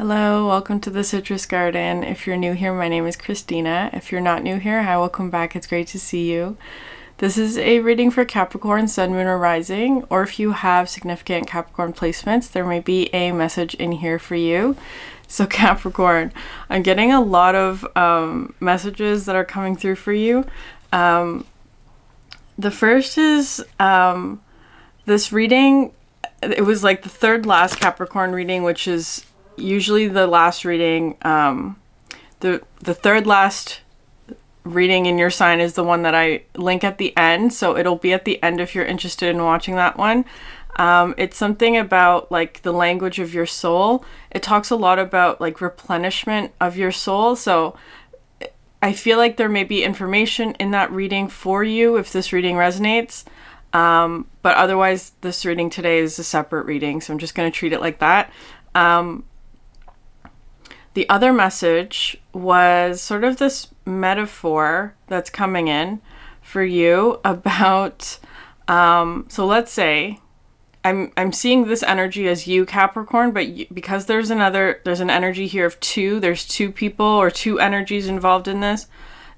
Hello, welcome to the Citrus Garden. If you're new here, my name is Christina. If you're not new here, hi, welcome back. It's great to see you. This is a reading for Capricorn, Sun, Moon, or Rising, or if you have significant Capricorn placements, there may be a message in here for you. So Capricorn, I'm getting a lot of messages that are coming through for you. The first is this reading, it was like the third last Capricorn reading, which is usually the last reading. The third last reading in your sign is the one that I link at the end, so it'll be at the end if you're interested in watching that one. It's something about like the language of your soul. It talks a lot about like replenishment of your soul, so I feel like there may be information in that reading for you if this reading resonates, but otherwise this reading today is a separate reading, so I'm just going to treat it like that. The other message was sort of this metaphor that's coming in for you about, so let's say, I'm seeing this energy as you, Capricorn, but because there's an energy here of two, there's two people or two energies involved in this,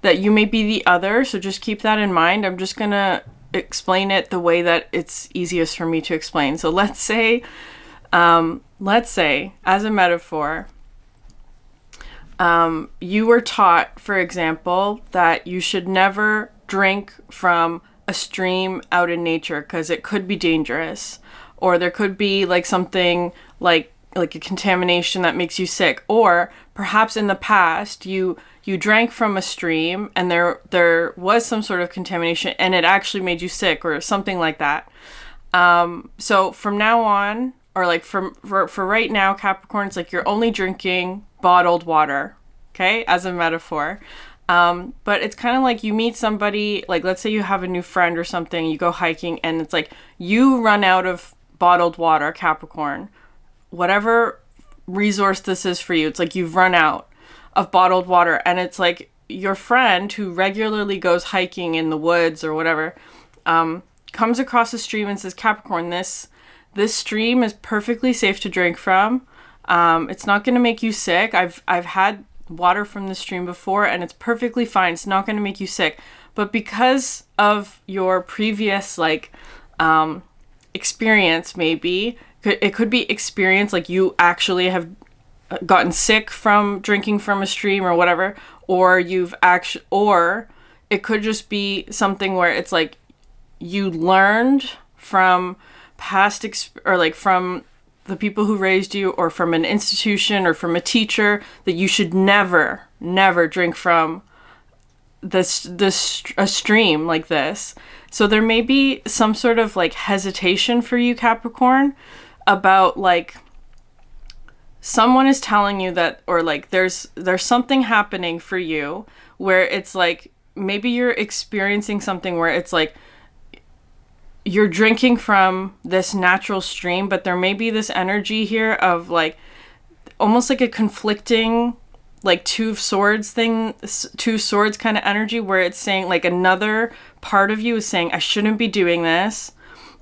that you may be the other, so just keep that in mind. I'm just gonna explain it the way that it's easiest for me to explain. So let's say, as a metaphor, you were taught, for example, that you should never drink from a stream out in nature because it could be dangerous, or there could be like something like a contamination that makes you sick, or perhaps in the past you drank from a stream and there was some sort of contamination and it actually made you sick or something like that. So from now on, or like for right now, Capricorn, it's like you're only drinking bottled water, okay, as a metaphor. But it's kind of like you meet somebody, like let's say you have a new friend or something, you go hiking and it's like you run out of bottled water, Capricorn. Whatever resource this is for you, it's like you've run out of bottled water, and it's like your friend who regularly goes hiking in the woods or whatever, comes across a stream and says, Capricorn, this stream is perfectly safe to drink from. It's not going to make you sick. I've had water from the stream before and it's perfectly fine. It's not going to make you sick. But because of your previous experience, maybe it could be experience, like you actually have gotten sick from drinking from a stream or whatever, or or it could just be something where it's like you learned from past from the people who raised you, or from an institution or from a teacher, that you should never drink from a stream like this. So there may be some sort of like hesitation for you, Capricorn, about like someone is telling you that, or like there's something happening for you where it's like maybe you're experiencing something where it's like you're drinking from this natural stream, but there may be this energy here of like almost like a conflicting, like two swords kind of energy, where it's saying like another part of you is saying, I shouldn't be doing this.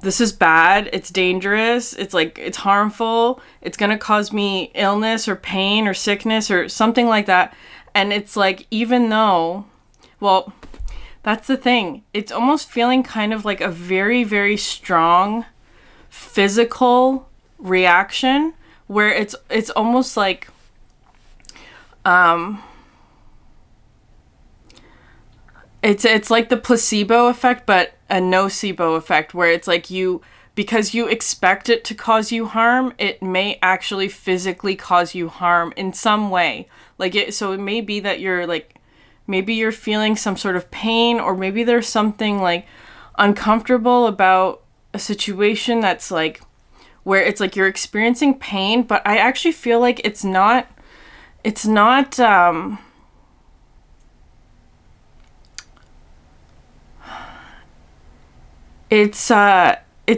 This is bad. It's dangerous. It's like, it's harmful. It's going to cause me illness or pain or sickness or something like that. And it's like, even though, well, that's the thing. It's almost feeling kind of like a very, very strong physical reaction where it's almost like it's like the placebo effect, but a nocebo effect, where it's like because you expect it to cause you harm, it may actually physically cause you harm in some way. So it may be that you're like, maybe you're feeling some sort of pain, or maybe there's something like uncomfortable about a situation that's like where it's like you're experiencing pain, but I actually feel like it's not it's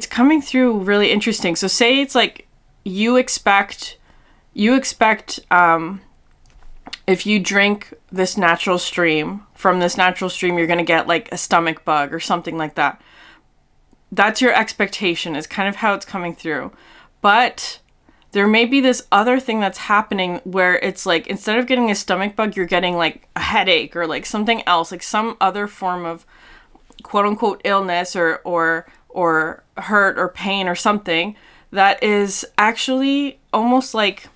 coming through really interesting. So say it's like you expect if you drink this natural stream, from this natural stream, you're going to get like a stomach bug or something like that. That's your expectation, is kind of how it's coming through. But there may be this other thing that's happening where it's like, instead of getting a stomach bug, you're getting like a headache or like something else, like some other form of quote unquote illness or hurt or pain or something that is actually almost like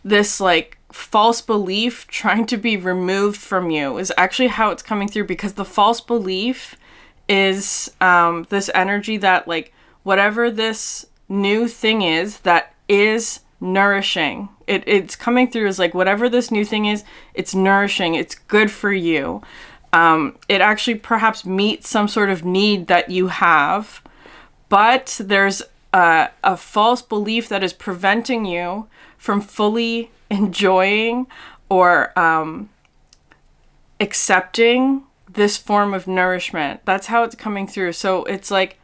this like false belief trying to be removed from you, is actually how it's coming through. Because the false belief is this energy that like whatever this new thing is that is nourishing, it's coming through as like whatever this new thing is, it's nourishing, it's good for you. It actually perhaps meets some sort of need that you have, but there's a false belief that is preventing you from fully enjoying or accepting this form of nourishment. That's how it's coming through. So it's like,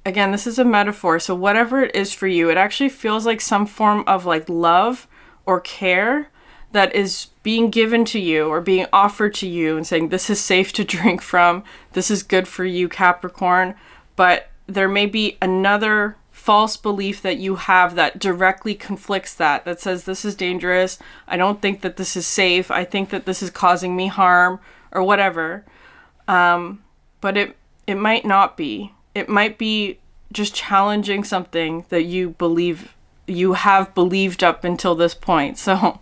again, this is a metaphor. So whatever it is for you, it actually feels like some form of like love or care that is being given to you or being offered to you and saying, this is safe to drink from. This is good for you, Capricorn. But there may be another false belief that you have that directly conflicts that says, this is dangerous. I don't think that this is safe. I think that this is causing me harm or whatever. But it might not be. It might be just challenging something that you have believed up until this point. So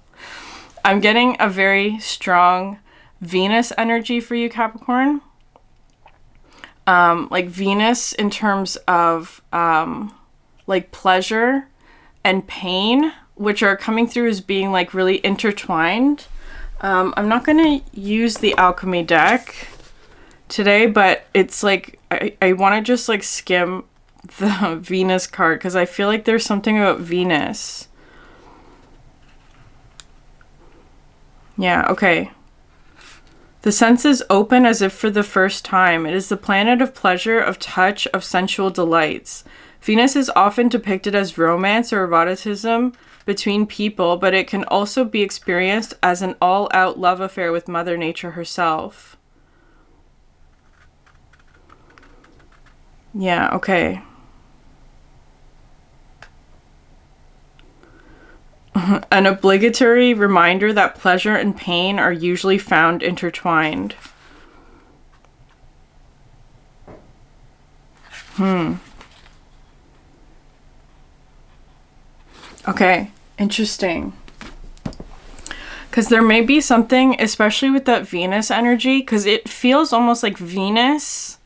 I'm getting a very strong Venus energy for you, Capricorn. Like Venus in terms of like pleasure and pain, which are coming through as being like really intertwined. I'm not going to use the alchemy deck today, but it's like I want to just like skim the Venus card because I feel like there's something about Venus. Yeah, okay. The senses open as if for the first time. It is the planet of pleasure, of touch, of sensual delights. Venus is often depicted as romance or eroticism between people, but it can also be experienced as an all-out love affair with Mother Nature herself. Yeah, okay. An obligatory reminder that pleasure and pain are usually found intertwined. Okay, interesting. Because there may be something, especially with that Venus energy, because it feels almost like Venus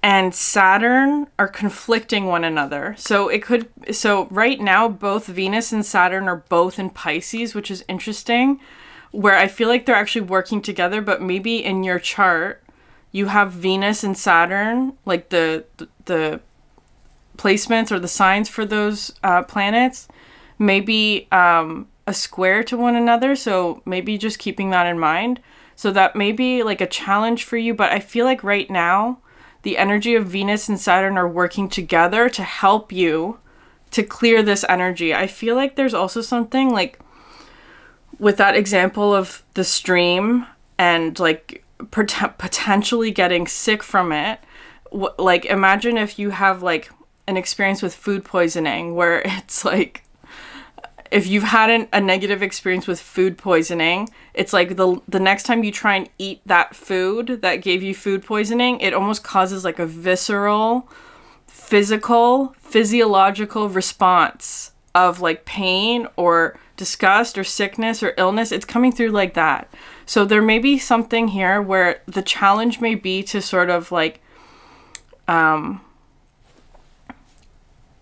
and Saturn are conflicting one another. So right now, both Venus and Saturn are both in Pisces, which is interesting, where I feel like they're actually working together, but maybe in your chart, you have Venus and Saturn, like the placements or the signs for those planets, maybe a square to one another. So maybe just keeping that in mind. So that may be like a challenge for you, but I feel like right now, the energy of Venus and Saturn are working together to help you to clear this energy. I feel like there's also something like with that example of the stream and like potentially getting sick from it. Like imagine if you have like an experience with food poisoning where it's like, if you've had a negative experience with food poisoning, it's like the next time you try and eat that food that gave you food poisoning, it almost causes like a visceral, physiological response of like pain or disgust or sickness or illness. It's coming through like that. So there may be something here where the challenge may be to sort of like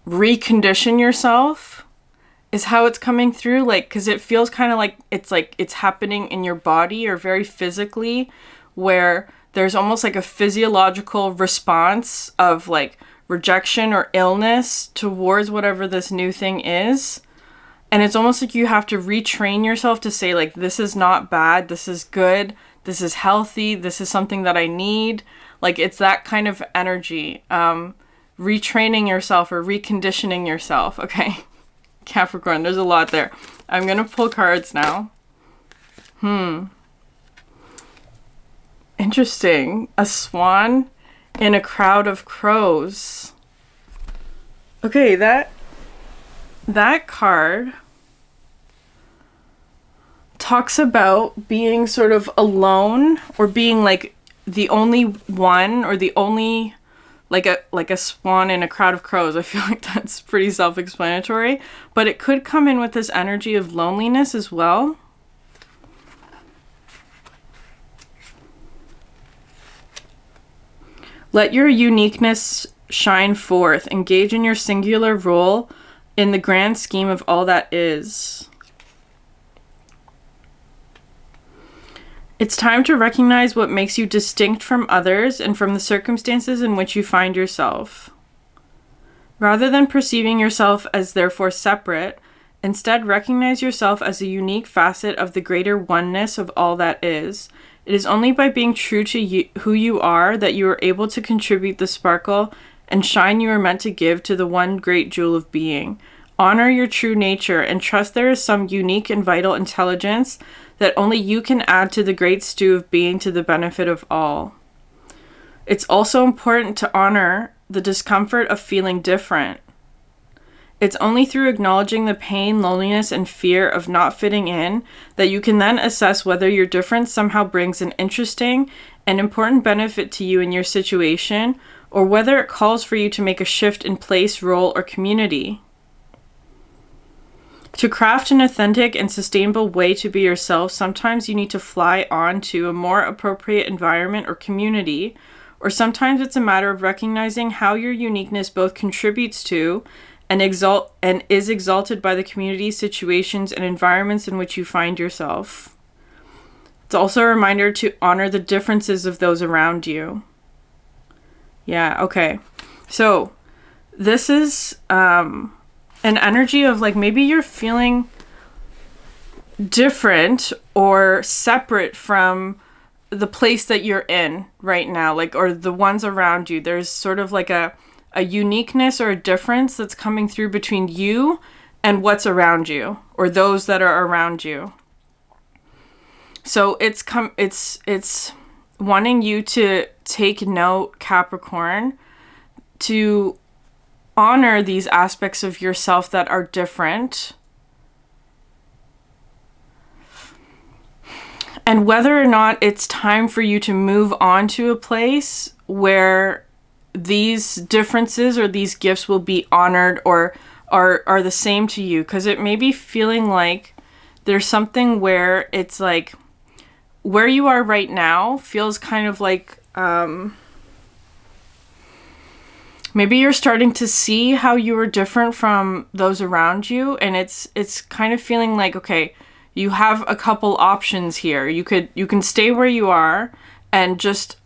recondition yourself is how it's coming through, like, because it feels kind of like it's happening in your body or very physically, where there's almost like a physiological response of like rejection or illness towards whatever this new thing is. And it's almost like you have to retrain yourself to say like, this is not bad, this is good, this is healthy, this is something that I need. Like it's that kind of energy. Retraining yourself or reconditioning yourself, okay? Capricorn, there's a lot there. I'm gonna pull cards now. Interesting. A swan in a crowd of crows. Okay, that that card talks about being sort of alone, or being like the only one, or the only, like a swan in a crowd of crows. I feel like that's pretty self-explanatory, but it could come in with this energy of loneliness as well. Let your uniqueness shine forth. Engage in your singular role in the grand scheme of all that is. It's time to recognize what makes you distinct from others and from the circumstances in which you find yourself. Rather than perceiving yourself as therefore separate, instead recognize yourself as a unique facet of the greater oneness of all that is. It is only by being true to you, who you are, that you are able to contribute the sparkle and shine you are meant to give to the one great jewel of being. Honor your true nature and trust there is some unique and vital intelligence that only you can add to the great stew of being to the benefit of all. It's also important to honor the discomfort of feeling different. It's only through acknowledging the pain, loneliness, and fear of not fitting in that you can then assess whether your difference somehow brings an interesting and important benefit to you in your situation, or whether it calls for you to make a shift in place, role, or community. To craft an authentic and sustainable way to be yourself, sometimes you need to fly on to a more appropriate environment or community, or sometimes it's a matter of recognizing how your uniqueness both contributes to and is exalted by the community, situations, and environments in which you find yourself. It's also a reminder to honor the differences of those around you. Yeah, okay. So, this is an energy of like maybe you're feeling different or separate from the place that you're in right now, like, or the ones around you. There's sort of like a uniqueness or a difference that's coming through between you and what's around you, or those that are around you. So it's wanting you to take note, Capricorn, to honor these aspects of yourself that are different, and whether or not it's time for you to move on to a place where these differences or these gifts will be honored or are the same to you. Because it may be feeling like there's something where it's like where you are right now feels kind of like maybe you're starting to see how you are different from those around you, and it's kind of feeling like, okay, you have a couple options here. You can stay where you are and just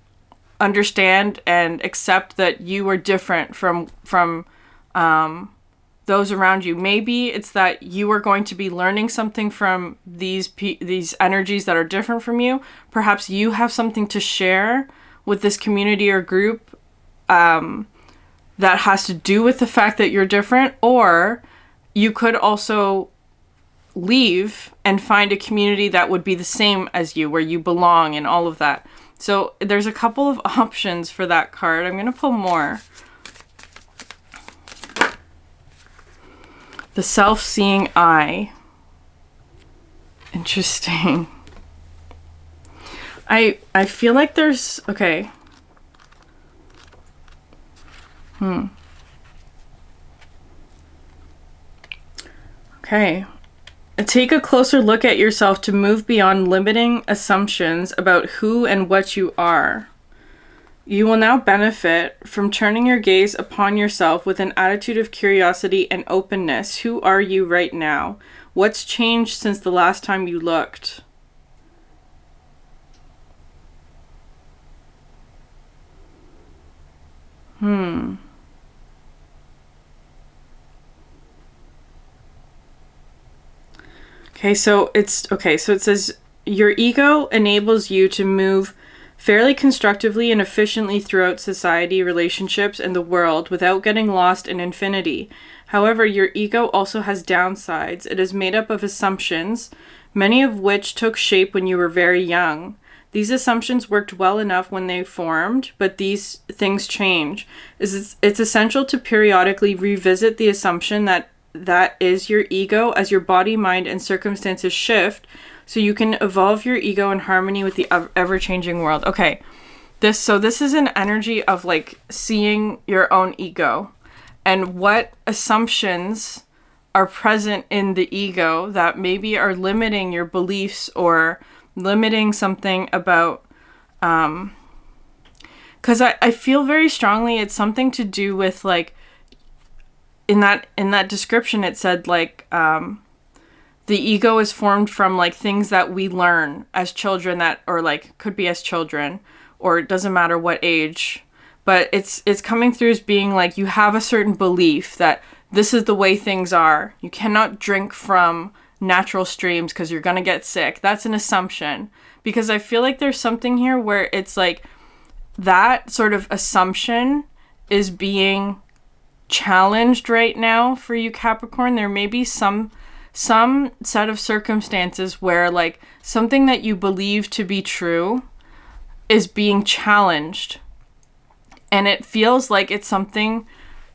understand and accept that you are different from those around you. Maybe it's that you are going to be learning something from these energies that are different from you. Perhaps you have something to share with this community or group that has to do with the fact that you're different, or you could also leave and find a community that would be the same as you, where you belong and all of that. So there's a couple of options for that card. I'm going to pull more. The self-seeing eye. Interesting. I feel like there's... Okay. Okay. Take a closer look at yourself to move beyond limiting assumptions about who and what you are. You will now benefit from turning your gaze upon yourself with an attitude of curiosity and openness. Who are you right now? What's changed since the last time you looked? So it says your ego enables you to move fairly constructively and efficiently throughout society, relationships, and the world without getting lost in infinity. However, your ego also has downsides. It is made up of assumptions, many of which took shape when you were very young. These assumptions worked well enough when they formed, but these things change. It's essential to periodically revisit the assumption that that is your ego as your body, mind, and circumstances shift, so you can evolve your ego in harmony with the ever-changing world. Okay, this is an energy of like seeing your own ego and what assumptions are present in the ego that maybe are limiting your beliefs or limiting something about, because I feel very strongly it's something to do with like, in that description it said like, the ego is formed from like things that we learn as children that, or like could be as children, or it doesn't matter what age, but it's coming through as being like, you have a certain belief that this is the way things are. You cannot drink from natural streams because you're going to get sick. That's an assumption, because I feel like there's something here where it's like that sort of assumption is being challenged right now for you, Capricorn. There may be some set of circumstances where like something that you believe to be true is being challenged, and it feels like it's something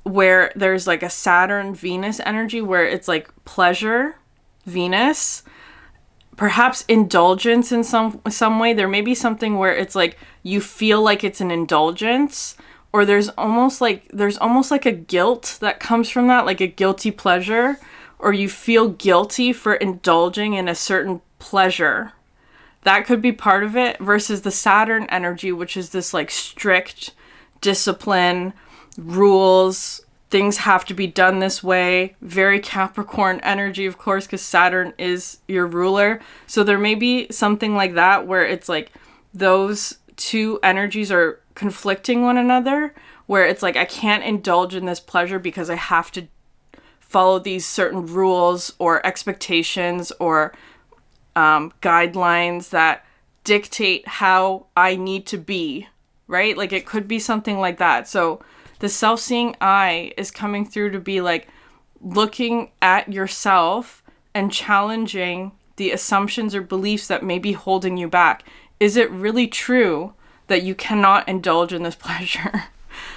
where there's like a Saturn Venus energy where it's like pleasure, Venus, perhaps indulgence in some way. There may be something where it's like you feel like it's an indulgence, or there's almost like a guilt that comes from that, like a guilty pleasure, or you feel guilty for indulging in a certain pleasure. That could be part of it, versus the Saturn energy, which is this like strict discipline, rules, things have to be done this way. Very Capricorn energy, of course, because Saturn is your ruler. So there may be something like that where it's like those two energies are conflicting one another, where it's like, I can't indulge in this pleasure because I have to follow these certain rules or expectations or guidelines that dictate how I need to be, right? Like it could be something like that. So the self-seeing eye is coming through to be like looking at yourself and challenging the assumptions or beliefs that may be holding you back. Is it really true that you cannot indulge in this pleasure?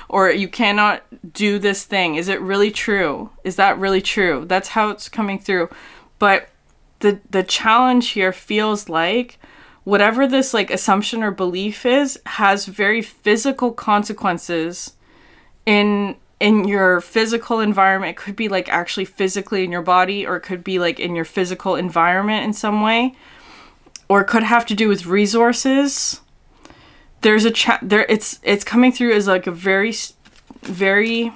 Or you cannot do this thing? Is it really true? Is that really true? That's how it's coming through. But the challenge here feels like whatever this like assumption or belief is has very physical consequences in your physical environment. It could be like actually physically in your body, or it could be like in your physical environment in some way, or it could have to do with resources. There's a it's coming through as like a very, very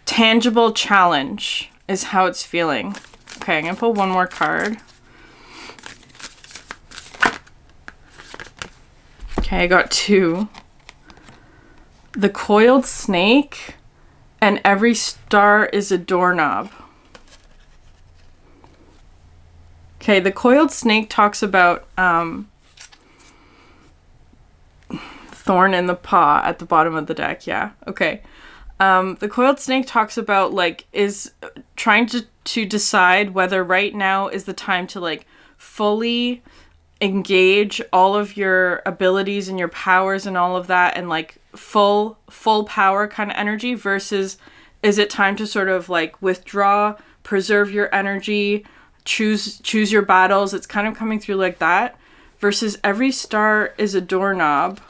tangible challenge is how it's feeling. Okay, I'm gonna pull one more card. Okay, I got two. The coiled snake and every star is a doorknob. Okay, the coiled snake talks about thorn in the paw at the bottom of the deck. Yeah, okay. The coiled snake talks about like is trying to decide whether right now is the time to like fully engage all of your abilities and your powers and all of that, and like full power kind of energy, versus is it time to sort of like withdraw, preserve your energy, choose your battles. It's kind of coming through like that, versus every star is a doorknob.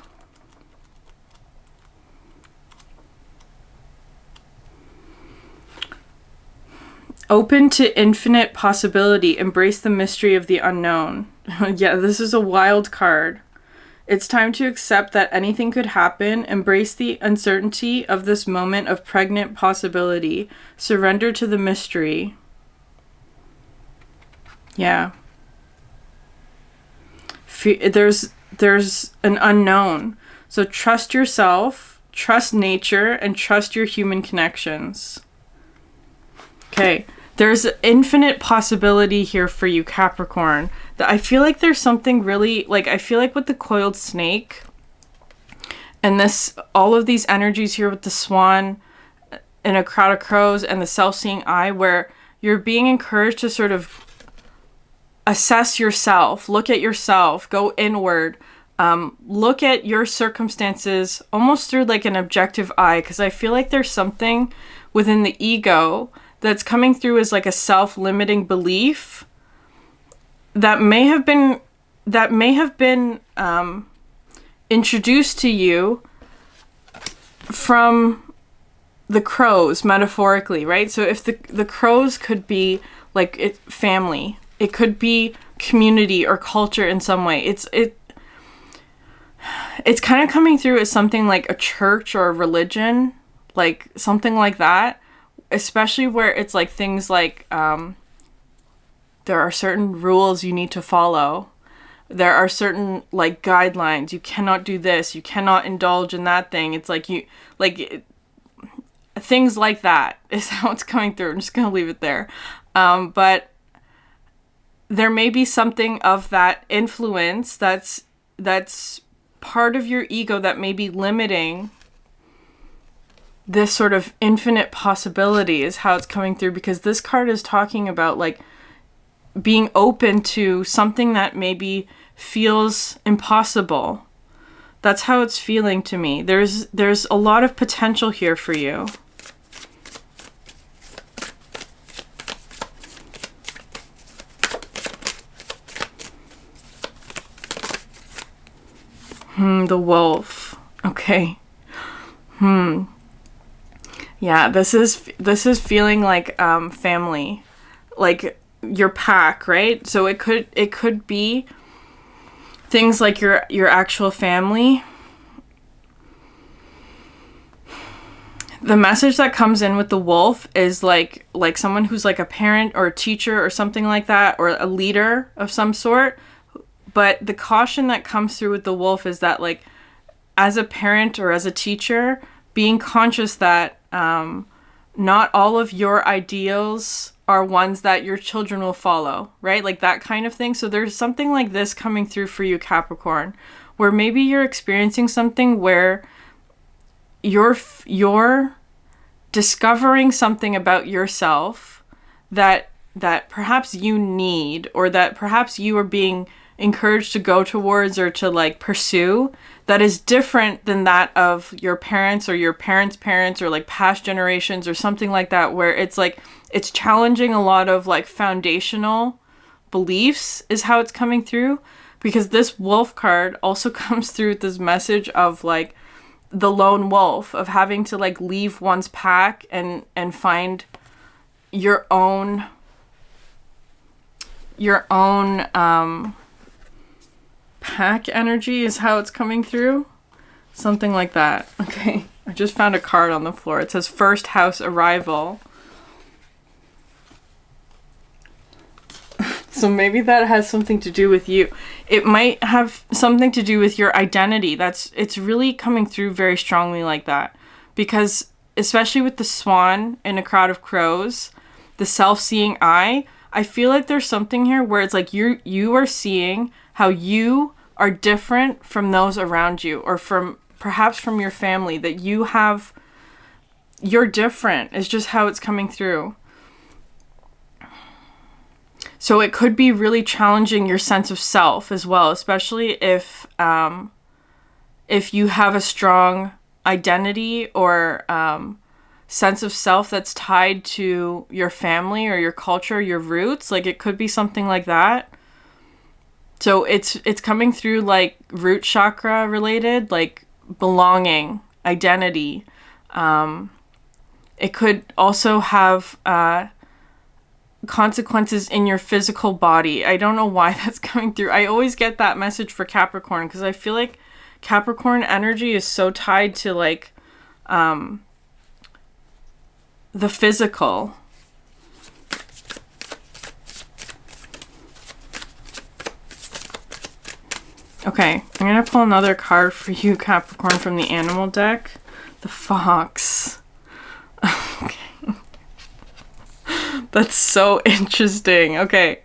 Open to infinite possibility. Embrace the mystery of the unknown. Yeah, this is a wild card. It's time to accept that anything could happen. Embrace the uncertainty of this moment of pregnant possibility. Surrender to the mystery. Yeah. There's an unknown. So trust yourself, trust nature, and trust your human connections. Okay. There's infinite possibility here for you, Capricorn. I feel like there's something really, like, I feel like with the coiled snake and all of these energies here with the swan and a crowd of crows and the self-seeing eye, where you're being encouraged to sort of assess yourself, look at yourself, go inward, look at your circumstances almost through like an objective eye. Because I feel like there's something within the ego that's coming through as like a self-limiting belief that may have been introduced to you from the crows, metaphorically, right? So if the crows could be like family, it could be community or culture in some way. It's kind of coming through as something like a church or a religion, like something like that, especially where it's like things like there are certain rules you need to follow. There are certain like guidelines. You cannot do this. You cannot indulge in that thing. It's like things like that is how it's coming through. I'm just going to leave it there. But there may be something of that influence that's part of your ego that may be limiting this sort of infinite possibility is how it's coming through, because this card is talking about like being open to something that maybe feels impossible. That's how it's feeling to me. There's a lot of potential here for you. The wolf. Okay. Yeah, this is feeling like family, like your pack, right? So it could be things like your actual family. The message that comes in with the wolf is like someone who's like a parent or a teacher or something like that, or a leader of some sort. But the caution that comes through with the wolf is that, like, as a parent or as a teacher, being conscious that not all of your ideals are ones that your children will follow, right? Like that kind of thing. So there's something like this coming through for you, Capricorn, where maybe you're experiencing something where you're discovering something about yourself that perhaps you need, or that perhaps you are being encouraged to go towards or to like pursue, that is different than that of your parents or your parents' parents or like past generations or something like that, where it's like it's challenging a lot of like foundational beliefs is how it's coming through. Because this wolf card also comes through with this message of like the lone wolf, of having to like leave one's pack and find your own pack energy is how it's coming through. Something like that. Okay. I just found a card on the floor. It says first house arrival. So maybe that has something to do with you. It might have something to do with your identity. It's really coming through very strongly like that. Because especially with the swan in a crowd of crows, the self-seeing eye, I feel like there's something here where it's like you are seeing how you are different from those around you, or perhaps from your family, that you're different. It's just how it's coming through. So it could be really challenging your sense of self as well, especially if you have a strong identity or sense of self that's tied to your family or your culture, your roots. Like it could be something like that. So it's coming through like root chakra related, like belonging, identity. It could also have consequences in your physical body. I don't know why that's coming through. I always get that message for Capricorn because I feel like Capricorn energy is so tied to like the physical. Okay, I'm going to pull another card for you, Capricorn, from the animal deck. The fox. Okay. That's so interesting. Okay.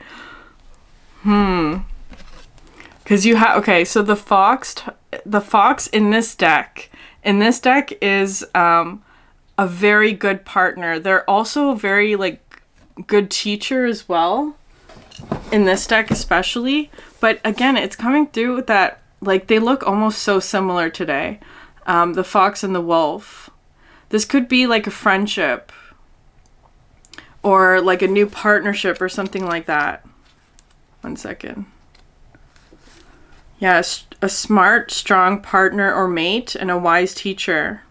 Because you have... Okay, so the fox in this deck is a very good partner. They're also a very, like, good teacher as well. In this deck especially. But again, it's coming through with that, like, they look almost so similar today. The fox and the wolf. This could be like a friendship or like a new partnership or something like that. One second. Yeah, a smart, strong partner or mate and a wise teacher.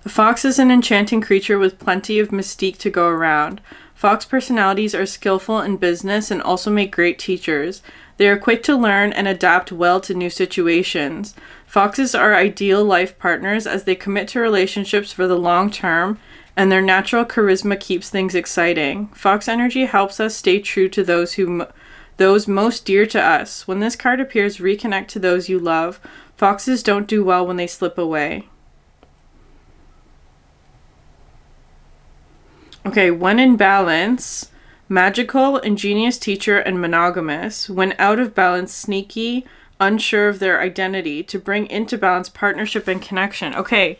The fox is an enchanting creature with plenty of mystique to go around. Fox personalities are skillful in business and also make great teachers. They are quick to learn and adapt well to new situations. Foxes are ideal life partners as they commit to relationships for the long term, and their natural charisma keeps things exciting. Fox energy helps us stay true to those most dear to us. When this card appears, reconnect to those you love. Foxes don't do well when they slip away. Okay, when in balance, magical, ingenious teacher, and monogamous. When out of balance, sneaky, unsure of their identity. To bring into balance, partnership and connection. Okay,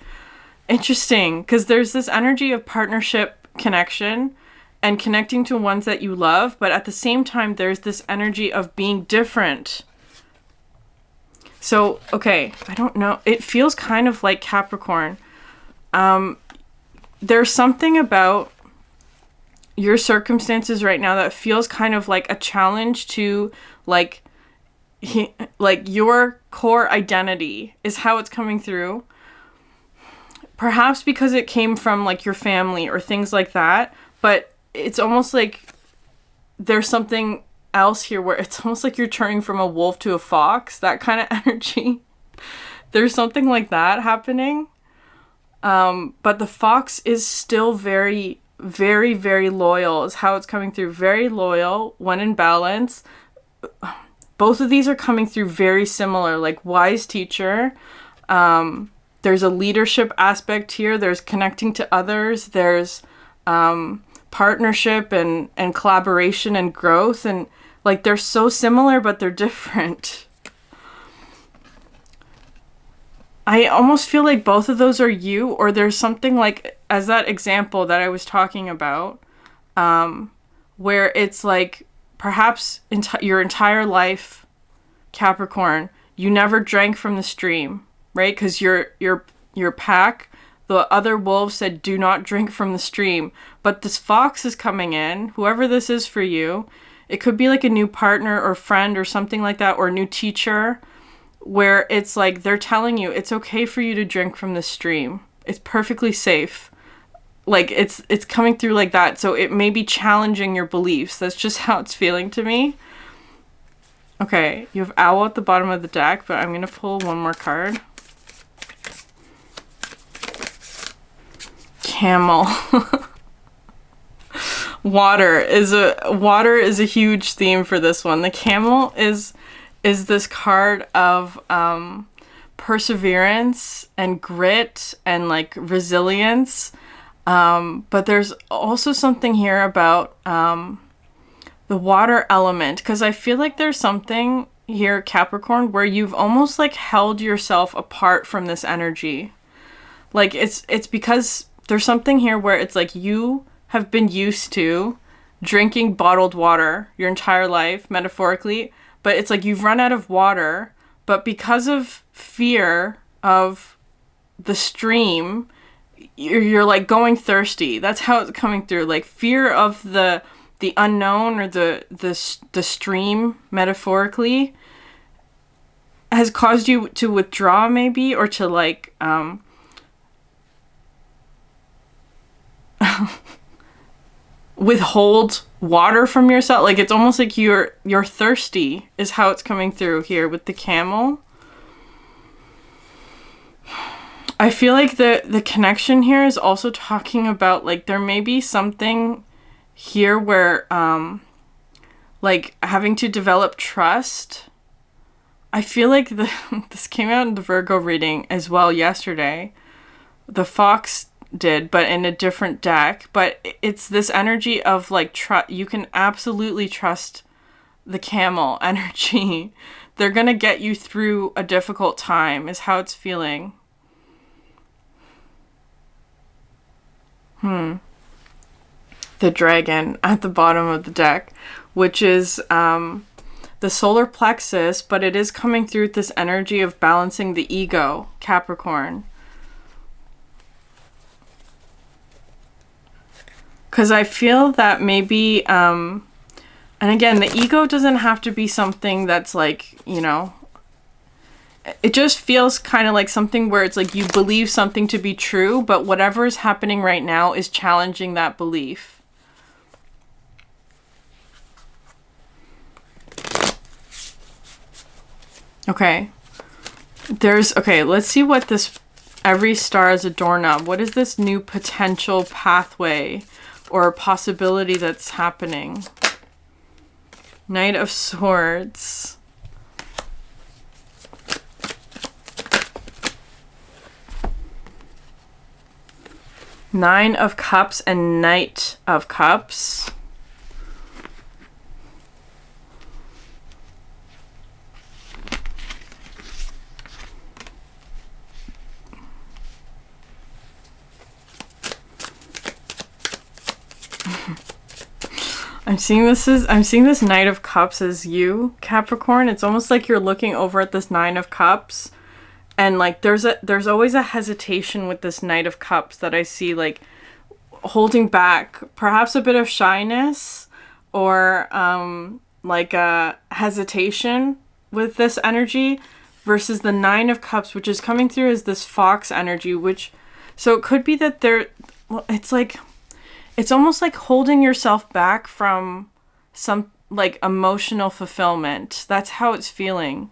interesting, because there's this energy of partnership, connection, and connecting to ones that you love, but at the same time, there's this energy of being different. So, okay, I don't know. It feels kind of like Capricorn. There's something about your circumstances right now that feels kind of like a challenge to like your core identity is how it's coming through. Perhaps because it came from like your family or things like that, but it's almost like there's something else here where it's almost like you're turning from a wolf to a fox, that kind of energy. There's something like that happening. But the fox is still very, very, very loyal is how it's coming through. Very loyal when in balance. Both of these are coming through very similar, like wise teacher. There's a leadership aspect here. There's connecting to others. There's partnership and collaboration and growth. And like they're so similar, but they're different. I almost feel like both of those are you, or there's something like, as that example that I was talking about, where it's like perhaps your entire life, Capricorn, you never drank from the stream, right? Because your pack, the other wolves said, do not drink from the stream. But this fox is coming in, whoever this is for you. It could be like a new partner or friend or something like that, or a new teacher, where it's like they're telling you it's okay for you to drink from the stream. It's perfectly safe. Like it's coming through like that. So it may be challenging your beliefs. That's just how it's feeling to me. Okay, you have Owl at the bottom of the deck, but I'm going to pull one more card. Camel. Water is a huge theme for this one. The camel is this card of perseverance and grit and like resilience. But there's also something here about the water element, because I feel like there's something here, Capricorn, where you've almost like held yourself apart from this energy. Like it's because there's something here where it's like you have been used to drinking bottled water your entire life, metaphorically, but it's like you've run out of water, but because of fear of the stream, you're like going thirsty. That's how it's coming through. Like fear of the unknown or the stream, metaphorically, has caused you to withdraw maybe, or to like withhold water from yourself. Like it's almost like you're thirsty is how it's coming through here with the camel. I feel like the connection here is also talking about like there may be something here where like having to develop trust. I feel like this came out in the Virgo reading as well yesterday. The fox did, but in a different deck. But it's this energy of like you can absolutely trust the camel energy. They're gonna get you through a difficult time is how it's feeling. The dragon at the bottom of the deck, which is the solar plexus, but it is coming through with this energy of balancing the ego, Capricorn. Because I feel that maybe, and again, the ego doesn't have to be something that's like, you know, it just feels kind of like something where it's like you believe something to be true, but whatever is happening right now is challenging that belief. Okay. Okay, let's see what this, every star is a doorknob. What is this new potential pathway or possibility that's happening? Knight of Swords. Nine of Cups and Knight of Cups. I'm seeing this Knight of Cups as you, Capricorn. It's almost like you're looking over at this Nine of Cups, and like there's always a hesitation with this Knight of Cups that I see, like holding back, perhaps a bit of shyness or like a hesitation with this energy, versus the Nine of Cups, which is coming through as this fox energy, which, so it could be that it's almost like holding yourself back from some like emotional fulfillment. That's how it's feeling.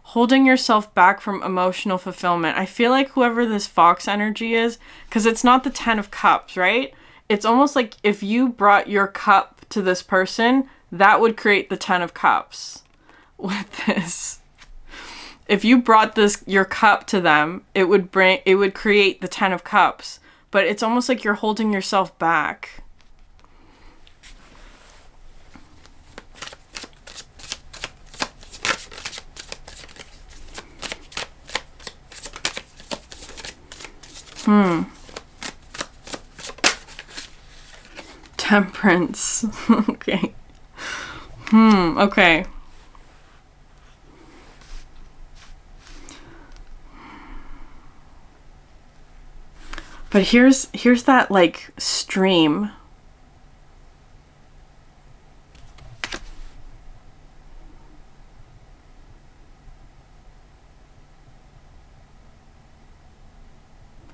Holding yourself back from emotional fulfillment. I feel like whoever this fox energy is, because it's not the 10 of Cups, right? It's almost like if you brought your cup to this person, that would create the 10 of Cups with this. If you brought your cup to them, it would create the 10 of Cups. But it's almost like you're holding yourself back. Temperance. Okay. Okay. But here's that like stream.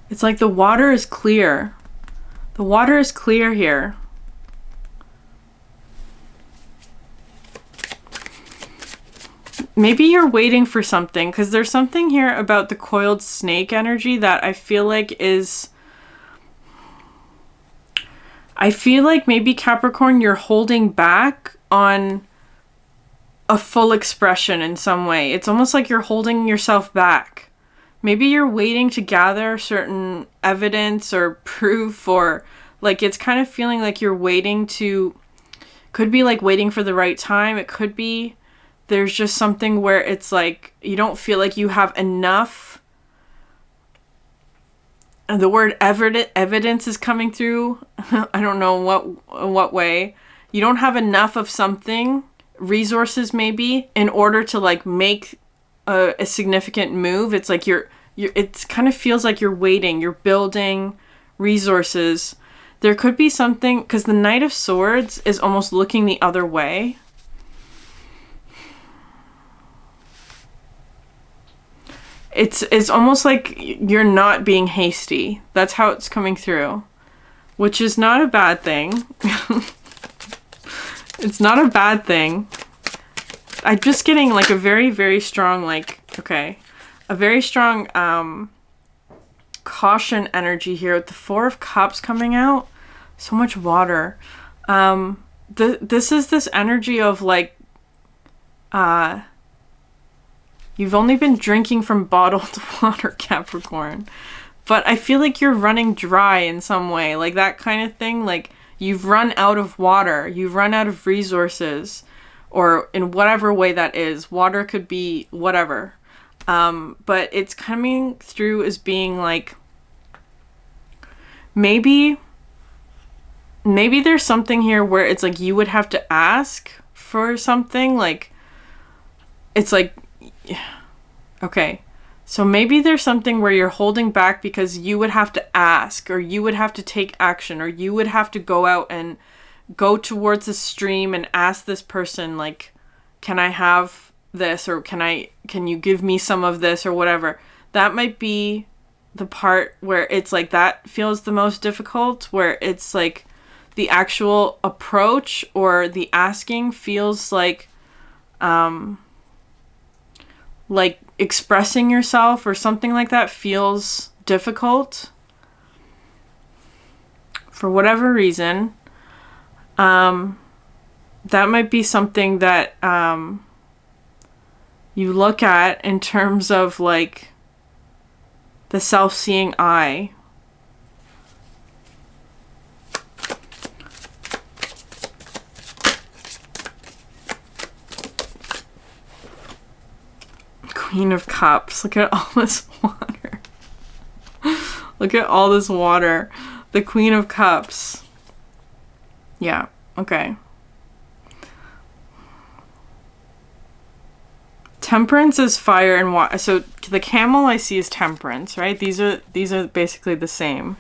It's like the water is clear. The water is clear here. Maybe you're waiting for something, because there's something here about the coiled snake energy that I feel like is... I feel like maybe Capricorn, you're holding back on a full expression in some way. It's almost like you're holding yourself back. Maybe you're waiting to gather certain evidence or proof, or like it's kind of feeling like you're waiting to... Could be like waiting for the right time. It could be there's just something where it's like you don't feel like you have enough. And the word evidence is coming through. I don't know what way. You don't have enough of something, resources maybe, in order to like make a significant move. It's like it kind of feels like you're waiting, you're building resources. There could be something, because the Knight of Swords is almost looking the other way. It's almost like you're not being hasty. That's how it's coming through, which is not a bad thing. It's not a bad thing. I'm just getting like a very, very strong, like, okay, a very strong caution energy here with the Four of Cups coming out. So much water. This is this energy of like, you've only been drinking from bottled water, Capricorn. But I feel like you're running dry in some way. Like that kind of thing. Like you've run out of water. You've run out of resources. Or in whatever way that is. Water could be whatever. But it's coming through as being like... Maybe there's something here where it's like you would have to ask for something. Like... it's like, okay, so maybe there's something where you're holding back because you would have to ask, or you would have to take action, or you would have to go out and go towards the stream and ask this person, like, can I have this, or can you give me some of this, or whatever. That might be the part where it's like that feels the most difficult, where it's like the actual approach or the asking feels like expressing yourself or something like that feels difficult for whatever reason. That might be something that you look at in terms of like the self-seeing eye. Queen of Cups. Look at all this water. Look at all this water. The Queen of Cups. Yeah, okay. Temperance is fire and water. So the camel I see is temperance, right? These are basically the same.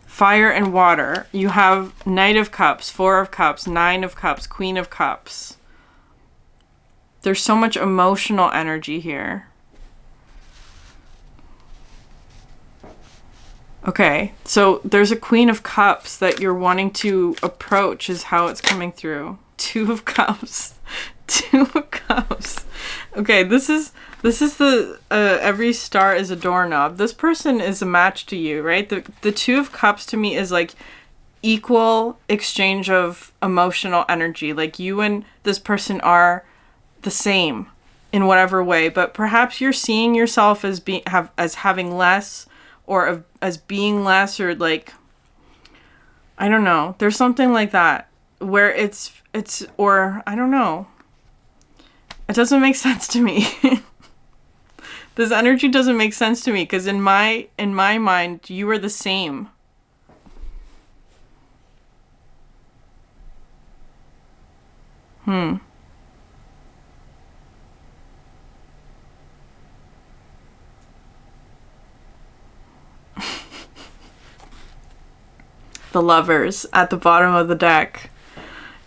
Fire and water. You have Knight of Cups, Four of Cups, Nine of Cups, Queen of Cups. There's so much emotional energy here. Okay, so there's a Queen of Cups that you're wanting to approach is how it's coming through. Two of Cups. Two of Cups. Okay, this is the every star is a doorknob. This person is a match to you, right? The Two of Cups to me is like equal exchange of emotional energy. Like you and this person are the same in whatever way, but perhaps you're seeing yourself as having less, or as being less, or like, I don't know. There's something like that where it's or I don't know. It doesn't make sense to me. This energy doesn't make sense to me because in my mind you are the same. The Lovers at the bottom of the deck.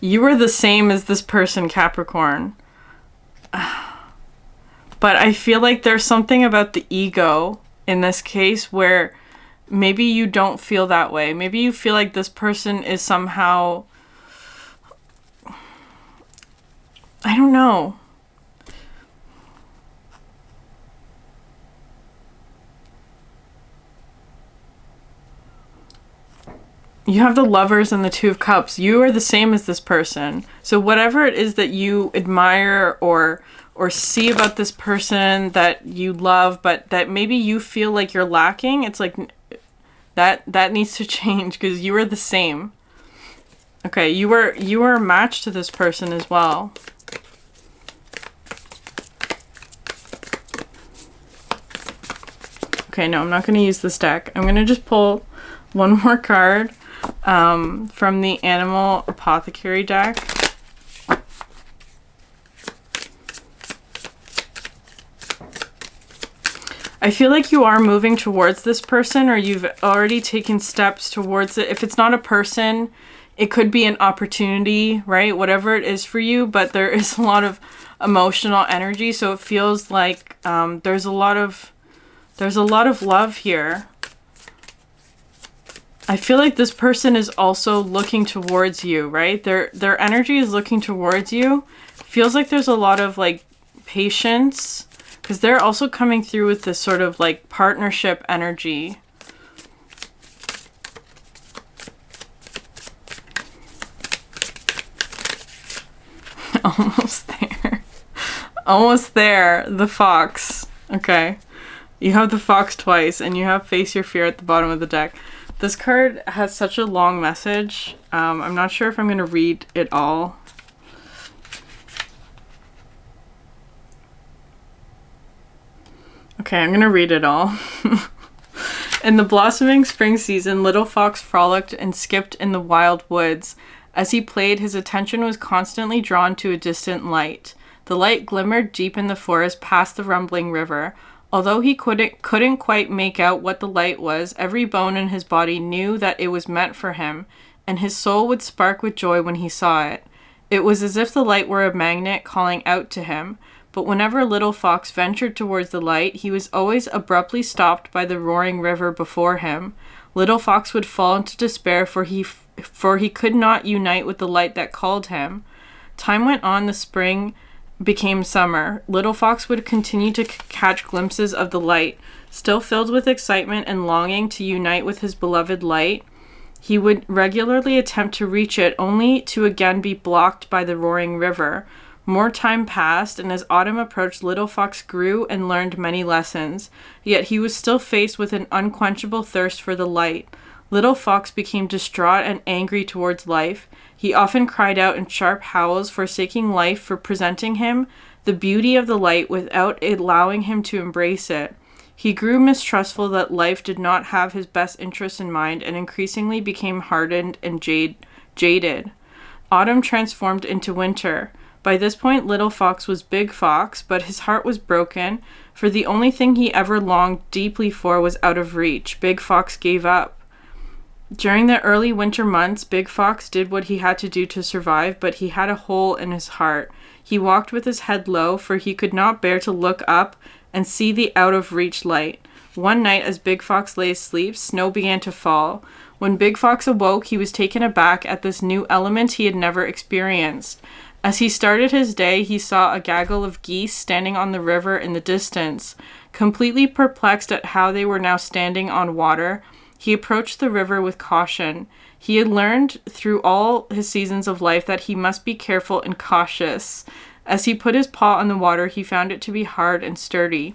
You are the same as this person, Capricorn. But I feel like there's something about the ego in this case where maybe you don't feel that way. Maybe you feel like this person is somehow, I don't know. You have the Lovers and the Two of Cups. You are the same as this person. So whatever it is that you admire or see about this person that you love, but that maybe you feel like you're lacking, it's like that needs to change because you are the same. Okay, you are a match to this person as well. Okay, no, I'm not going to use this deck. I'm going to just pull one more card from the Animal Apothecary deck. I feel like you are moving towards this person, or you've already taken steps towards it. If it's not a person, it could be an opportunity, right? Whatever it is for you, but there is a lot of emotional energy, so it feels like there's a lot of love here. I feel like this person is also looking towards you, right? Their energy is looking towards you. Feels like there's a lot of like patience, because they're also coming through with this sort of like partnership energy. Almost there. Almost there. The Fox. Okay. You have the Fox twice, and you have Face Your Fear at the bottom of the deck. This card has such a long message. I'm not sure if I'm going to read it all. Okay, I'm going to read it all. In the blossoming spring season, little Fox frolicked and skipped in the wild woods. As he played, his attention was constantly drawn to a distant light. The light glimmered deep in the forest past the rumbling river. Although he couldn't quite make out what the light was, every bone in his body knew that it was meant for him, and his soul would spark with joy when he saw it. It was as if the light were a magnet calling out to him, but whenever Little Fox ventured towards the light, he was always abruptly stopped by the roaring river before him. Little Fox would fall into despair, for he could not unite with the light that called him. Time went on. The spring became summer. Little Fox would continue to catch glimpses of the light. Still filled with excitement and longing to unite with his beloved light, he would regularly attempt to reach it, only to again be blocked by the roaring river. More time passed, and as autumn approached, Little Fox grew and learned many lessons. Yet he was still faced with an unquenchable thirst for the light. Little Fox became distraught and angry towards life. He often cried out in sharp howls, forsaking life for presenting him the beauty of the light without allowing him to embrace it. He grew mistrustful that life did not have his best interests in mind, and increasingly became hardened and jaded. Autumn transformed into winter. By this point, Little Fox was Big Fox, but his heart was broken, for the only thing he ever longed deeply for was out of reach. Big Fox gave up. During the early winter months, Big Fox did what he had to do to survive, but he had a hole in his heart. He walked with his head low, for he could not bear to look up and see the out-of-reach light. One night, as Big Fox lay asleep, snow began to fall. When Big Fox awoke, he was taken aback at this new element he had never experienced. As he started his day, he saw a gaggle of geese standing on the river in the distance. Completely perplexed at how they were now standing on water, he approached the river with caution. He had learned through all his seasons of life that he must be careful and cautious. As he put his paw on the water, he found it to be hard and sturdy.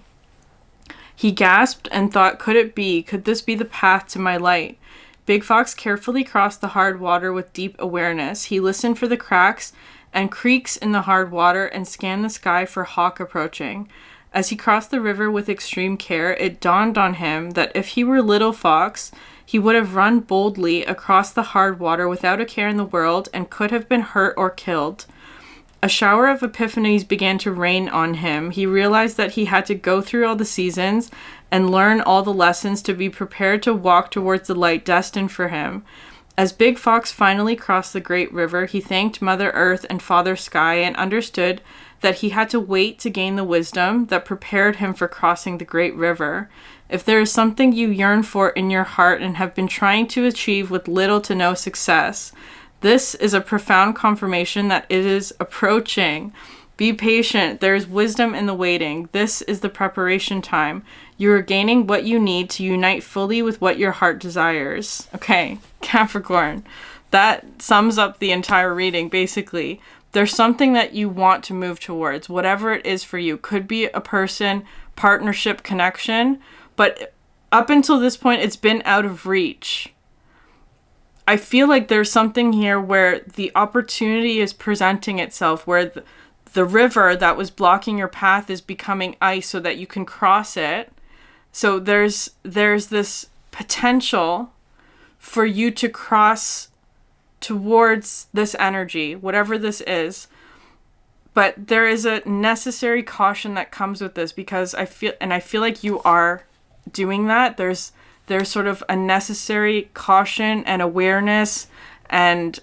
He gasped and thought, could this be the path to my light? Big Fox carefully crossed the hard water with deep awareness. He listened for the cracks and creaks in the hard water and scanned the sky for hawk approaching. As he crossed the river with extreme care, it dawned on him that if he were Little Fox, he would have run boldly across the hard water without a care in the world and could have been hurt or killed. A shower of epiphanies began to rain on him. He realized that he had to go through all the seasons and learn all the lessons to be prepared to walk towards the light destined for him. As Big Fox finally crossed the great river, he thanked Mother Earth and Father Sky and understood that he had to wait to gain the wisdom that prepared him for crossing the great river. If there is something you yearn for in your heart and have been trying to achieve with little to no success, this is a profound confirmation that it is approaching. Be patient. There is wisdom in the waiting. This is the preparation time. You are gaining what you need to unite fully with what your heart desires. Okay, Capricorn. That sums up the entire reading, basically. There's something that you want to move towards, whatever it is for you. Could be a person, partnership, connection, but up until this point, it's been out of reach. I feel like there's something here where the opportunity is presenting itself, where the river that was blocking your path is becoming ice so that you can cross it. So there's this potential for you to cross towards this energy, whatever this is. But there is a necessary caution that comes with this, because I feel like you are doing that. There's sort of a necessary caution and awareness and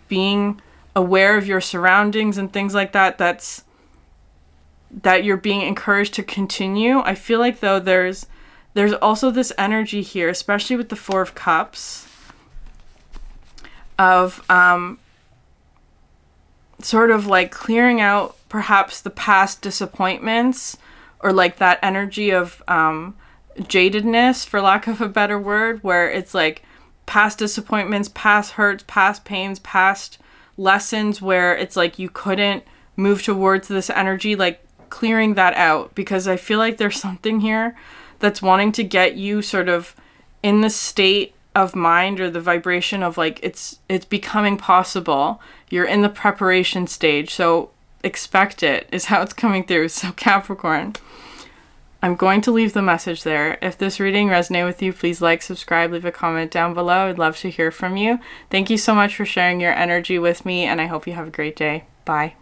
being aware of your surroundings and things like that. That you're being encouraged to continue. I feel like though there's also this energy here, especially with the Four of Cups, of sort of like clearing out perhaps the past disappointments, or like that energy of jadedness, for lack of a better word, where it's like past disappointments, past hurts, past pains, past lessons, where it's like you couldn't move towards this energy, like clearing that out, because I feel like there's something here that's wanting to get you sort of in the state of mind, or the vibration of like it's becoming possible. You're in the preparation stage, so expect it, is how it's coming through. So Capricorn, I'm going to leave the message there. If this reading resonated with you, please like, subscribe, leave a comment down below. I'd love to hear from you. Thank you so much for sharing your energy with me, and I hope you have a great day. Bye.